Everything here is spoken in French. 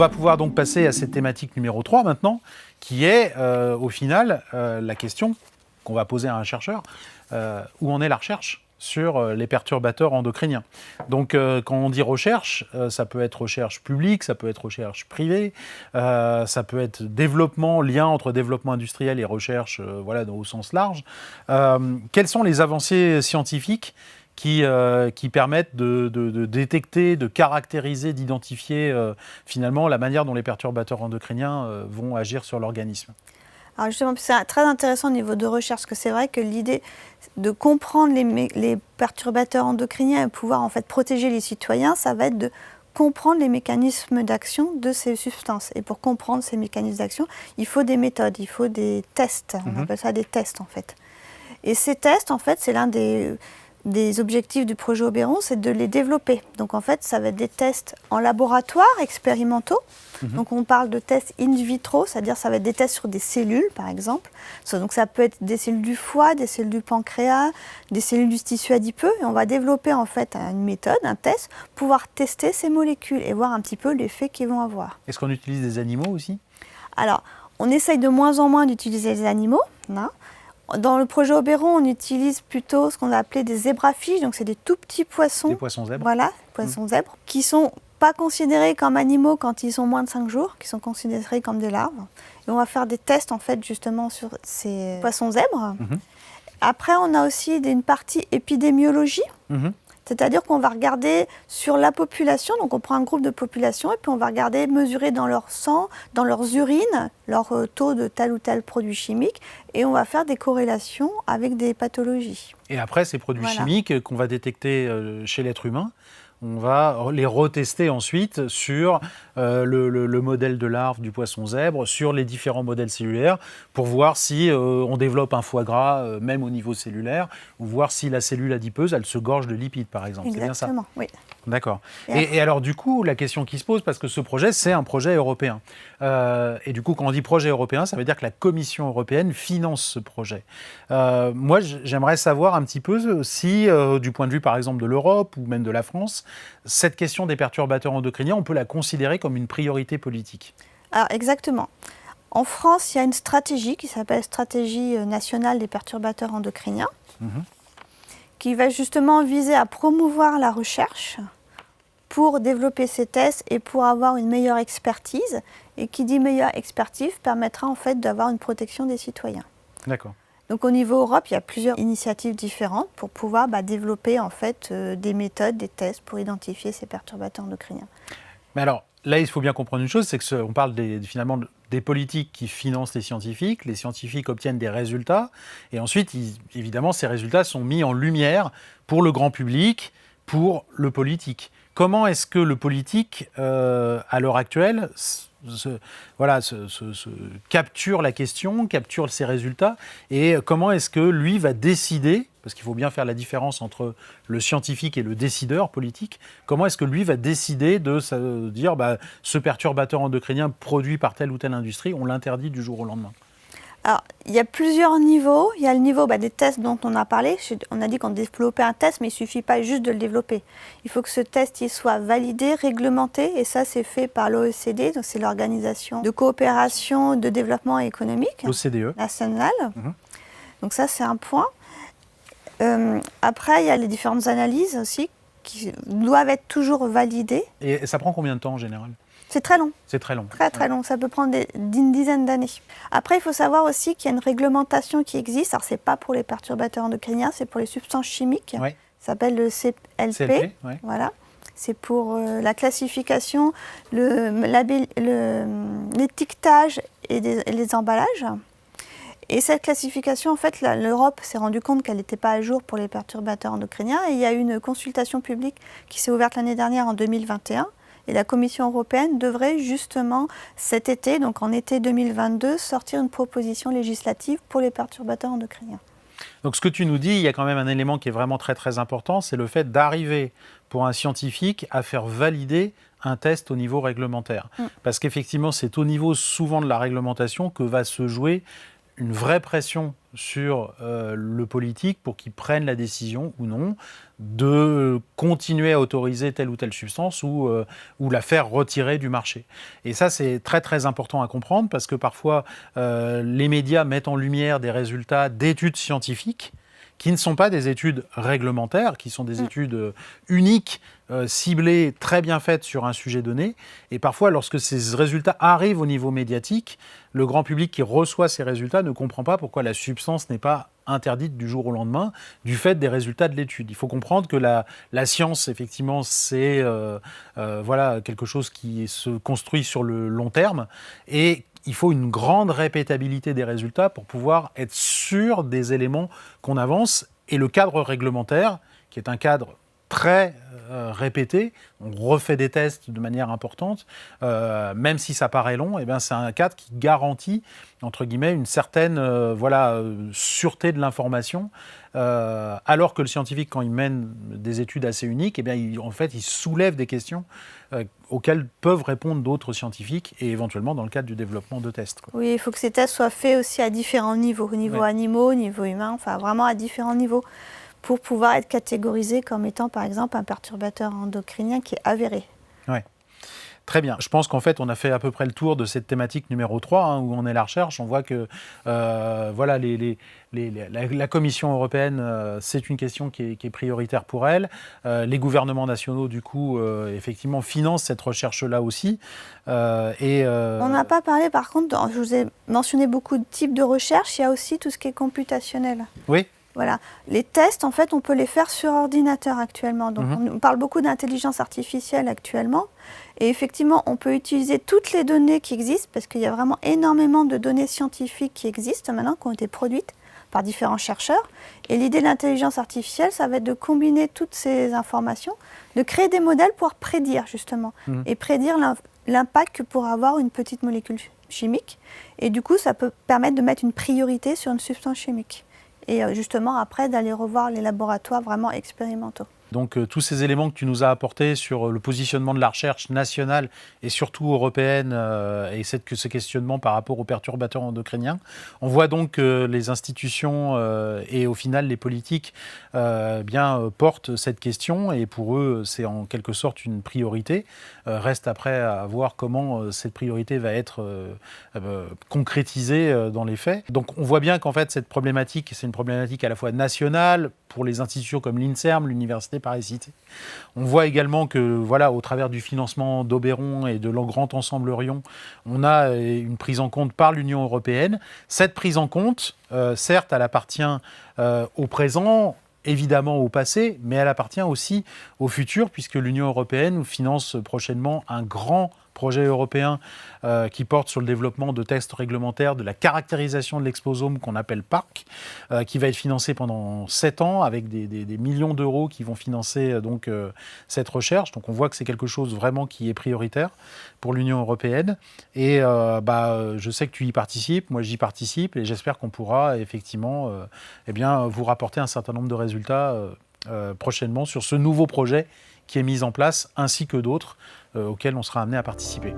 va pouvoir donc passer à cette thématique numéro 3 maintenant, qui est au final la question qu'on va poser à un chercheur, où en est la recherche sur les perturbateurs endocriniens. Donc quand on dit recherche, ça peut être recherche publique, ça peut être recherche privée, ça peut être développement, lien entre développement industriel et recherche voilà, au sens large. Quelles sont les avancées scientifiques qui permettent de détecter, de caractériser, d'identifier finalement la manière dont les perturbateurs endocriniens vont agir sur l'organisme? Alors justement, c'est très intéressant au niveau de recherche, parce que c'est vrai que l'idée de comprendre les perturbateurs endocriniens et pouvoir en fait protéger les citoyens, ça va être de comprendre les mécanismes d'action de ces substances. Et pour comprendre ces mécanismes d'action, il faut des méthodes, il faut des tests. On appelle ça des tests en fait. Et ces tests, en fait, c'est l'un des objectifs du projet Oberon, c'est de les développer. Donc en fait, ça va être des tests en laboratoire, expérimentaux. Donc on parle de tests in vitro, c'est-à-dire ça va être des tests sur des cellules, par exemple. Donc ça peut être des cellules du foie, des cellules du pancréas, des cellules du tissu adipeux. Et on va développer en fait une méthode, un test, pour pouvoir tester ces molécules et voir un petit peu l'effet qu'ils vont avoir. Est-ce qu'on utilise des animaux aussi? Alors, on essaye de moins en moins d'utiliser les animaux, hein. Dans le projet Oberon, on utilise plutôt ce qu'on a appelé des zébrafiches, donc c'est des tout petits poissons. Des poissons zèbres. Voilà, poissons zèbres, qui ne sont pas considérés comme animaux quand ils ont moins de 5 jours, qui sont considérés comme des larves. Et on va faire des tests en fait justement sur ces poissons zèbres. Après, on a aussi une partie épidémiologie. C'est-à-dire qu'on va regarder sur la population, donc on prend un groupe de population et puis on va regarder, mesurer dans leur sang, dans leurs urines, leur taux de tel ou tel produit chimique et on va faire des corrélations avec des pathologies. Et après, ces produits chimiques qu'on va détecter chez l'être humain, on va les retester ensuite sur le modèle de larve du poisson zèbre, sur les différents modèles cellulaires, pour voir si on développe un foie gras, même au niveau cellulaire, ou voir si la cellule adipeuse, elle se gorge de lipides, par exemple. Exactement, c'est bien ça? Oui. D'accord. Et alors du coup, la question qui se pose, parce que ce projet, c'est un projet européen. Et du coup, quand on dit projet européen, ça veut dire que la Commission européenne finance ce projet. Moi, j'aimerais savoir un petit peu si, du point de vue par exemple de l'Europe ou même de la France, cette question des perturbateurs endocriniens, on peut la considérer comme une priorité politique. Alors exactement. En France, il y a une stratégie qui s'appelle Stratégie nationale des perturbateurs endocriniens, qui va justement viser à promouvoir la recherche pour développer ces tests et pour avoir une meilleure expertise. Et qui dit meilleure expertise permettra en fait d'avoir une protection des citoyens. D'accord. Donc au niveau Europe, il y a plusieurs initiatives différentes pour pouvoir développer en fait des méthodes, des tests pour identifier ces perturbateurs endocriniens. Mais alors, là, il faut bien comprendre une chose, c'est qu'on parle finalement des politiques qui financent les scientifiques obtiennent des résultats, et ensuite, évidemment, ces résultats sont mis en lumière pour le grand public, pour le politique. Comment est-ce que le politique, à l'heure actuelle, capture la question, capture ces résultats, et comment est-ce que lui va décider, parce qu'il faut bien faire la différence entre le scientifique et le décideur politique, comment est-ce que lui va décider de dire ce perturbateur endocrinien produit par telle ou telle industrie, on l'interdit du jour au lendemain? Alors, il y a plusieurs niveaux. Il y a le niveau des tests dont on a parlé. On a dit qu'on développait un test, mais il ne suffit pas juste de le développer. Il faut que ce test il soit validé, réglementé, et ça, c'est fait par l'OECD, donc c'est l'Organisation de coopération de développement économique nationale. Donc ça, c'est un point. Après, il y a les différentes analyses aussi qui doivent être toujours validées. Et ça prend combien de temps en général? C'est très long. C'est très long. Très long. Ça peut prendre une dizaine d'années. Après, il faut savoir aussi qu'il y a une réglementation qui existe. Alors, ce n'est pas pour les perturbateurs endocriniens, c'est pour les substances chimiques. Oui. Ça s'appelle le CLP. Voilà. C'est pour la classification, l'étiquetage et les emballages. Et cette classification, en fait, l'Europe s'est rendue compte qu'elle n'était pas à jour pour les perturbateurs endocriniens. Et il y a eu une consultation publique qui s'est ouverte l'année dernière en 2021. Et la Commission européenne devrait justement cet été, donc en été 2022, sortir une proposition législative pour les perturbateurs endocriniens. Donc ce que tu nous dis, il y a quand même un élément qui est vraiment très très important, c'est le fait d'arriver pour un scientifique à faire valider un test au niveau réglementaire. Parce qu'effectivement, c'est au niveau souvent de la réglementation que va se jouer une vraie pression sur le politique pour qu'il prenne la décision ou non de continuer à autoriser telle ou telle substance ou la faire retirer du marché. Et ça, c'est très très important à comprendre parce que parfois, les médias mettent en lumière des résultats d'études scientifiques qui ne sont pas des études réglementaires, qui sont des études uniques, ciblées, très bien faites sur un sujet donné. Et parfois, lorsque ces résultats arrivent au niveau médiatique, le grand public qui reçoit ces résultats ne comprend pas pourquoi la substance n'est pas interdite du jour au lendemain du fait des résultats de l'étude. Il faut comprendre que la science, effectivement, c'est voilà, quelque chose qui se construit sur le long terme et il faut une grande répétabilité des résultats pour pouvoir être sûr des éléments qu'on avance. Et le cadre réglementaire, qui est un cadre très répété, on refait des tests de manière importante, même si ça paraît long, eh bien c'est un cadre qui garantit, entre guillemets, une certaine sûreté de l'information, alors que le scientifique, quand il mène des études assez uniques, eh bien, il soulève des questions auxquelles peuvent répondre d'autres scientifiques et éventuellement dans le cadre du développement de tests. Quoi. Oui, il faut que ces tests soient faits aussi à différents niveaux, au niveau animaux, au niveau humain, enfin vraiment à différents niveaux, pour pouvoir être catégorisé comme étant par exemple un perturbateur endocrinien qui est avéré. Ouais. Très bien. Je pense qu'en fait, on a fait à peu près le tour de cette thématique numéro 3, où on est la recherche. On voit que voilà, la Commission européenne, c'est une question qui est prioritaire pour elle. Les gouvernements nationaux, du coup, effectivement, financent cette recherche-là aussi. On n'a pas parlé, par contre, je vous ai mentionné beaucoup de types de recherche, il y a aussi tout ce qui est computationnel. Oui. Voilà. Les tests, en fait, on peut les faire sur ordinateur actuellement. Donc, on parle beaucoup d'intelligence artificielle actuellement. Et effectivement, on peut utiliser toutes les données qui existent, parce qu'il y a vraiment énormément de données scientifiques qui existent maintenant, qui ont été produites par différents chercheurs. Et l'idée de l'intelligence artificielle, ça va être de combiner toutes ces informations, de créer des modèles pour prédire, justement, et prédire l'impact que pourra avoir une petite molécule chimique. Et du coup, ça peut permettre de mettre une priorité sur une substance chimique. Et justement, après, d'aller revoir les laboratoires vraiment expérimentaux. Donc tous ces éléments que tu nous as apportés sur le positionnement de la recherche nationale et surtout européenne et ce questionnement par rapport aux perturbateurs endocriniens, on voit donc que les institutions et au final les politiques portent cette question et pour eux c'est en quelque sorte une priorité. Reste après à voir comment cette priorité va être concrétisée dans les faits. Donc on voit bien qu'en fait cette problématique, c'est une problématique à la fois nationale pour les institutions comme l'INSERM, l'Université Paris-Cité. On voit également que, voilà, au travers du financement d'Oberon et de leur grand ensemble Rion, on a une prise en compte par l'Union européenne. Cette prise en compte, certes, elle appartient au présent, évidemment au passé, mais elle appartient aussi au futur, puisque l'Union européenne finance prochainement un grand projet européen qui porte sur le développement de tests réglementaires de la caractérisation de l'exposome qu'on appelle PARC, qui va être financé pendant 7 ans avec des millions d'euros qui vont financer cette recherche. Donc on voit que c'est quelque chose vraiment qui est prioritaire pour l'Union européenne. Et je sais que tu y participes, moi j'y participe et j'espère qu'on pourra effectivement vous rapporter un certain nombre de résultats prochainement sur ce nouveau projet qui est mis en place, ainsi que d'autres auxquels on sera amené à participer.